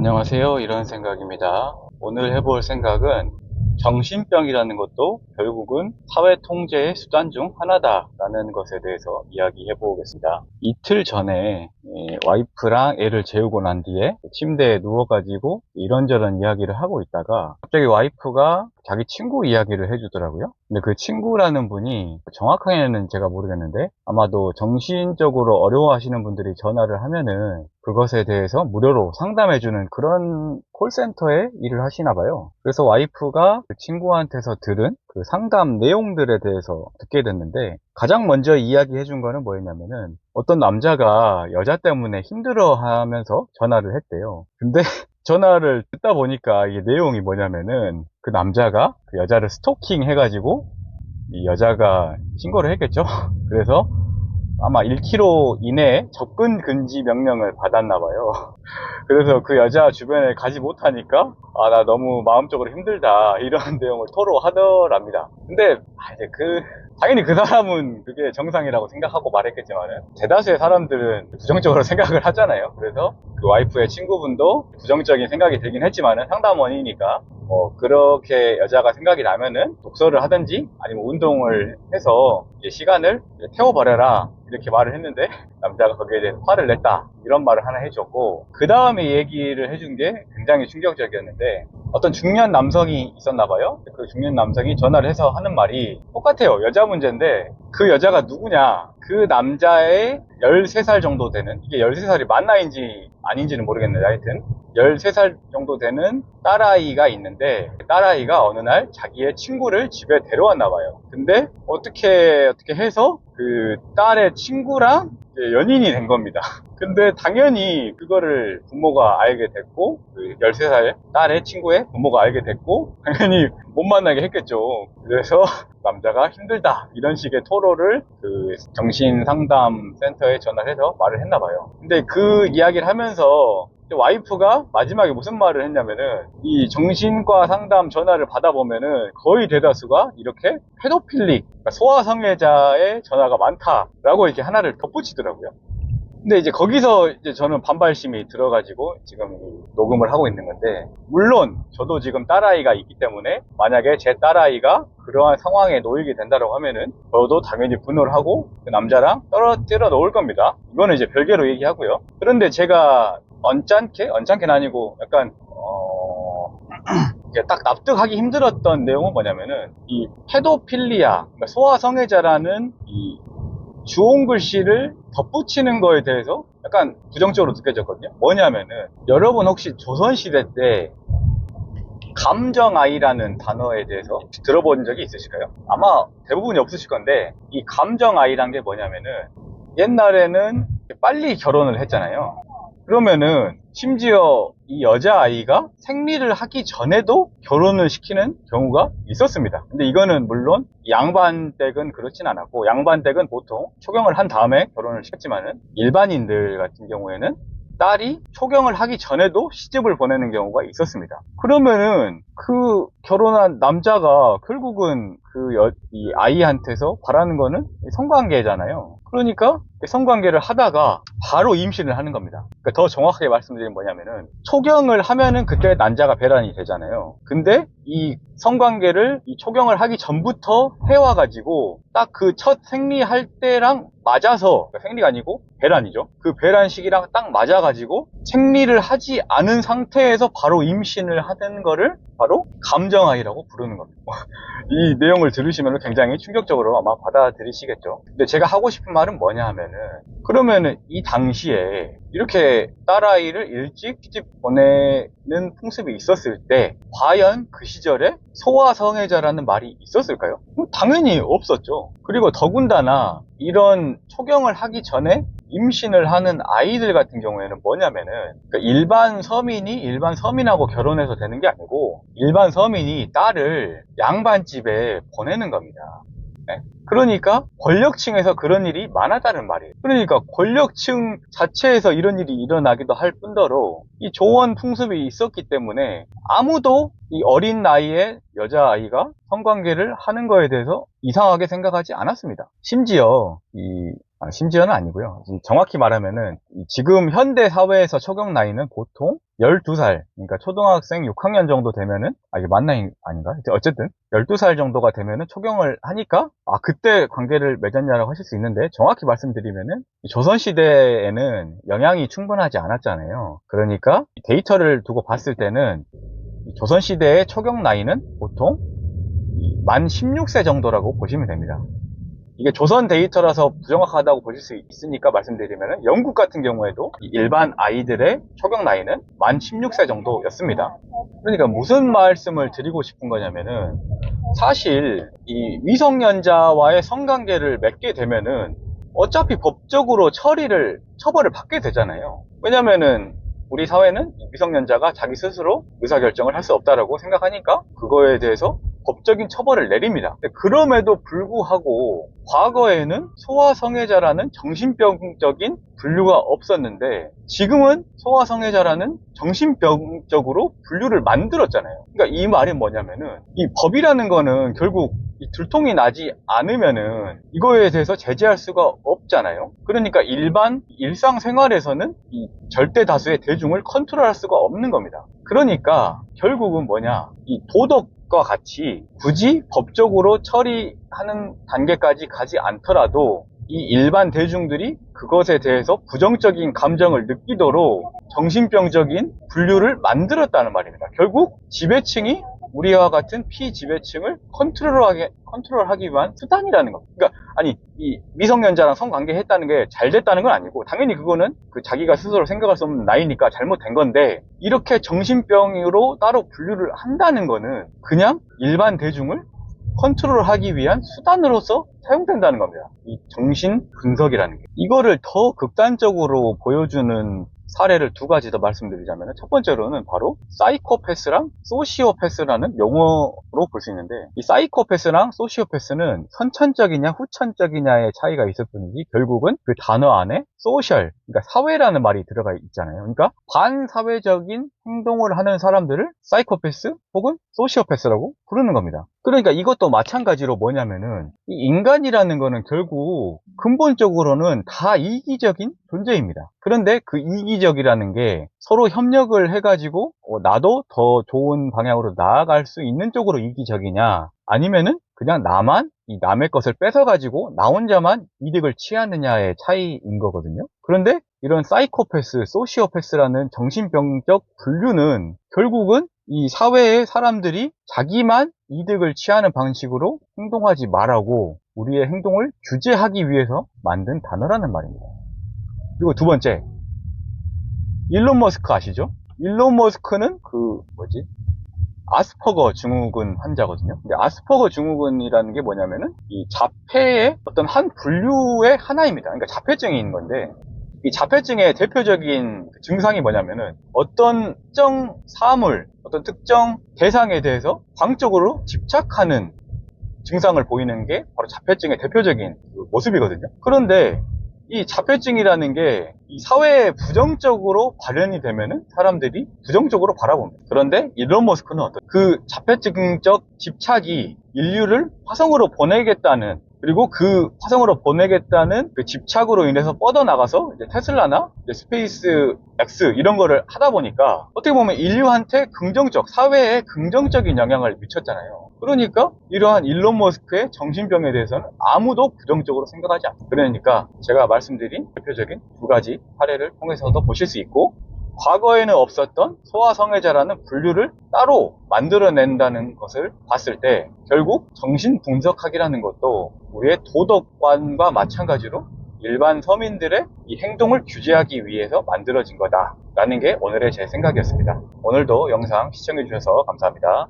안녕하세요. 이런 생각입니다. 오늘 해볼 생각은 정신병이라는 것도 결국은 사회 통제의 수단 중 하나다라는 것에 대해서 이야기해 보겠습니다. 이틀 전에 와이프랑 애를 재우고 난 뒤에 침대에 누워가지고 이런저런 이야기를 하고 있다가 갑자기 와이프가 자기 친구 이야기를 해주더라고요. 근데 그 친구라는 분이 정확하게는 제가 모르겠는데 아마도 정신적으로 어려워하시는 분들이 전화를 하면은 그것에 대해서 무료로 상담해주는 그런 콜센터에 일을 하시나 봐요. 그래서 와이프가 그 친구한테서 들은 그 상담 내용들에 대해서 듣게 됐는데 가장 먼저 이야기해 준 거는 뭐였냐면은 어떤 남자가 여자 때문에 힘들어 하면서 전화를 했대요. 근데 전화를 듣다 보니까 이게 내용이 뭐냐면은 그 남자가 그 여자를 스토킹 해가지고 이 여자가 신고를 했겠죠. 그래서 아마 1km 이내에 접근 금지 명령을 받았나 봐요. 그래서 그 여자 주변에 가지 못하니까 나 너무 마음적으로 힘들다 이런 내용을 토로하더랍니다. 근데 이제 당연히 그 사람은 그게 정상이라고 생각하고 말했겠지만은 대다수의 사람들은 부정적으로 생각을 하잖아요. 그래서 그 와이프의 친구분도 부정적인 생각이 들긴 했지만은 상담원이니까 그렇게 여자가 생각이 나면은 독서를 하든지 아니면 운동을 해서 시간을 태워버려라 이렇게 말을 했는데 남자가 거기에 대해서 화를 냈다 이런 말을 하나 해줬고, 그 다음에 얘기를 해준 게 굉장히 충격적이었는데 어떤 중년 남성이 있었나 봐요. 그 중년 남성이 전화를 해서 하는 말이 똑같아요. 여자 문제인데 그 여자가 누구냐, 그 남자의 13살 정도 되는, 이게 13살이 만 나이인지 아닌지는 모르겠는데 하여튼 13살 정도 되는 딸아이가 있는데 딸아이가 어느 날 자기의 친구를 집에 데려왔나 봐요. 근데 어떻게 해서 그 딸의 친구랑 연인이 된 겁니다. 근데 당연히 그거를 부모가 알게 됐고, 그 13살 딸의 친구의 부모가 알게 됐고 당연히 못 만나게 했겠죠. 그래서 남자가 힘들다 이런 식의 토로를 그 정신상담센터에 전화를 해서 말을 했나 봐요. 근데 그 이야기를 하면서 와이프가 마지막에 무슨 말을 했냐면은 이 정신과 상담 전화를 받아보면은 거의 대다수가 이렇게 페도필릭, 그러니까 소아성애자의 전화가 많다라고 이렇게 하나를 덧붙이더라고요. 근데 이제 거기서 이제 저는 반발심이 들어가지고 지금 녹음을 하고 있는 건데, 물론 저도 지금 딸아이가 있기 때문에 만약에 제 딸아이가 그러한 상황에 놓이게 된다고 하면은 저도 당연히 분노를 하고 그 남자랑 떨어뜨려 놓을 겁니다. 이거는 이제 별개로 얘기하고요. 그런데 제가 언짢게는 아니고 약간 딱 납득하기 힘들었던 내용은 뭐냐면은 이 페도필리아, 그러니까 소아성애자라는 이 주홍 글씨를 덧붙이는 거에 대해서 약간 부정적으로 느껴졌거든요. 뭐냐면은 여러분 혹시 조선시대 때 감정아이라는 단어에 대해서 혹시 들어본 적이 있으실까요? 아마 대부분이 없으실 건데, 이 감정아이란 게 뭐냐면은 옛날에는 빨리 결혼을 했잖아요. 그러면은 심지어 이 여자아이가 생리를 하기 전에도 결혼을 시키는 경우가 있었습니다. 근데 이거는 물론 양반댁은 그렇진 않았고, 양반댁은 보통 초경을 한 다음에 결혼을 시켰지만은 일반인들 같은 경우에는 딸이 초경을 하기 전에도 시집을 보내는 경우가 있었습니다. 그러면은 그 결혼한 남자가 결국은 이 아이한테서 바라는 거는 성관계잖아요. 그러니까 성관계를 하다가 바로 임신을 하는 겁니다. 그러니까 더 정확하게 말씀드리면 뭐냐면은 초경을 하면은 그때 난자가 배란이 되잖아요. 근데 이 성관계를 이 초경을 하기 전부터 해와가지고 딱 그 첫 생리할 때랑 맞아서, 그러니까 생리가 아니고 배란이죠. 그 배란 시기랑 딱 맞아가지고 생리를 하지 않은 상태에서 바로 임신을 하는 거를 바로 감정아이라고 부르는 겁니다. 이 내용을 들으시면 굉장히 충격적으로 아마 받아들이시겠죠. 근데 제가 하고 싶은 말은 뭐냐 하면은, 그러면은 이 당시에 이렇게 딸아이를 일찍 시집 보내는 풍습이 있었을 때 과연 그 시절에 소아성애자라는 말이 있었을까요? 당연히 없었죠. 그리고 더군다나 이런 초경을 하기 전에 임신을 하는 아이들 같은 경우에는 뭐냐면은, 그러니까 일반 서민하고 결혼해서 되는 게 아니고 일반 서민이 딸을 양반집에 보내는 겁니다. 네? 그러니까 권력층에서 그런 일이 많았다는 말이에요. 그러니까 권력층 자체에서 이런 일이 일어나기도 할 뿐더러 이 조원 풍습이 있었기 때문에 아무도 이 어린 나이에 여자아이가 성관계를 하는 거에 대해서 이상하게 생각하지 않았습니다. 심지어 이 심지어는 아니고요. 정확히 말하면은 지금 현대 사회에서 적용 나이는 보통 12살, 그러니까 초등학생 6학년 정도 되면은, 이게 맞나 아닌가? 어쨌든 12살 정도가 되면은 적용을 하니까 그때 관계를 맺었냐라고 하실 수 있는데, 정확히 말씀드리면은 조선시대에는 영향이 충분하지 않았잖아요. 그러니까 데이터를 두고 봤을 때는 조선시대의 적용 나이는 보통 만 16세 정도라고 보시면 됩니다. 이게 조선 데이터라서 부정확하다고 보실 수 있으니까 말씀드리면, 영국 같은 경우에도 일반 아이들의 초경 나이는 만 16세 정도였습니다. 그러니까 무슨 말씀을 드리고 싶은 거냐면은, 사실 이 미성년자와의 성관계를 맺게 되면은 어차피 법적으로 처벌을 받게 되잖아요. 왜냐면은 우리 사회는 미성년자가 자기 스스로 의사결정을 할 수 없다라고 생각하니까 그거에 대해서 법적인 처벌을 내립니다. 그럼에도 불구하고 과거에는 소아성애자라는 정신병적인 분류가 없었는데, 지금은 소아성애자라는 정신병적으로 분류를 만들었잖아요. 그러니까 이 말이 뭐냐면은, 이 법이라는 거는 결국 이 들통이 나지 않으면은 이거에 대해서 제재할 수가 없잖아요. 그러니까 일상생활에서는 이 절대 다수의 대중을 컨트롤할 수가 없는 겁니다. 그러니까 결국은 뭐냐, 이 도덕과 같이 굳이 법적으로 처리하는 단계까지 가지 않더라도 이 일반 대중들이 그것에 대해서 부정적인 감정을 느끼도록 정신병적인 분류를 만들었다는 말입니다. 결국 지배층이 우리와 같은 피지배층을 컨트롤하기 위한 수단이라는 겁니다. 그러니까 이 미성년자랑 성관계 했다는 게 잘 됐다는 건 아니고, 당연히 그거는 자기가 스스로 생각할 수 없는 나이니까 잘못된 건데, 이렇게 정신병으로 따로 분류를 한다는 거는 그냥 일반 대중을 컨트롤하기 위한 수단으로서 사용된다는 겁니다. 이 정신 분석이라는 게. 이거를 더 극단적으로 보여주는 사례를 두 가지 더 말씀드리자면, 첫 번째로는 바로 사이코패스랑 소시오패스라는 용어로 볼 수 있는데, 이 사이코패스랑 소시오패스는 선천적이냐 후천적이냐의 차이가 있을 뿐이지, 결국은 그 단어 안에 소셜, 그러니까 사회라는 말이 들어가 있잖아요. 그러니까 반사회적인 행동을 하는 사람들을 사이코패스 혹은 소시오패스라고 부르는 겁니다. 그러니까 이것도 마찬가지로 뭐냐면은, 이 인간이라는 거는 결국 근본적으로는 다 이기적인 존재입니다. 그런데 그 이기적이라는 게 서로 협력을 해가지고 나도 더 좋은 방향으로 나아갈 수 있는 쪽으로 이기적이냐, 아니면은 그냥 이 남의 것을 뺏어가지고 나 혼자만 이득을 취하느냐의 차이인 거거든요. 그런데 이런 사이코패스, 소시오패스라는 정신병적 분류는 결국은 이 사회의 사람들이 자기만 이득을 취하는 방식으로 행동하지 말라고 우리의 행동을 규제하기 위해서 만든 단어라는 말입니다. 그리고 두 번째, 일론 머스크 아시죠? 일론 머스크는 아스퍼거 증후군 환자거든요. 근데 아스퍼거 증후군이라는 게 뭐냐면은 이 자폐의 어떤 한 분류의 하나입니다. 그러니까 자폐증이 있는 건데, 이 자폐증의 대표적인 증상이 뭐냐면은 어떤 특정 사물, 어떤 특정 대상에 대해서 광적으로 집착하는 증상을 보이는 게 바로 자폐증의 대표적인 모습이거든요. 그런데 이 자폐증이라는 게 이 사회에 부정적으로 발현이 되면은 사람들이 부정적으로 바라봅니다. 그런데 일론 머스크는 그 자폐증적 집착이 인류를 화성으로 보내겠다는, 그리고 그 화성으로 보내겠다는 그 집착으로 인해서 뻗어나가서 이제 테슬라나 이제 스페이스 X 이런 거를 하다 보니까 어떻게 보면 인류한테 사회에 긍정적인 영향을 미쳤잖아요. 그러니까 이러한 일론 머스크의 정신병에 대해서는 아무도 부정적으로 생각하지 않습니다. 그러니까 제가 말씀드린 대표적인 두 가지 사례를 통해서도 보실 수 있고, 과거에는 없었던 소아성애자라는 분류를 따로 만들어낸다는 것을 봤을 때, 결국 정신분석학이라는 것도 우리의 도덕관과 마찬가지로 일반 서민들의 이 행동을 규제하기 위해서 만들어진 거다라는 게 오늘의 제 생각이었습니다. 오늘도 영상 시청해주셔서 감사합니다.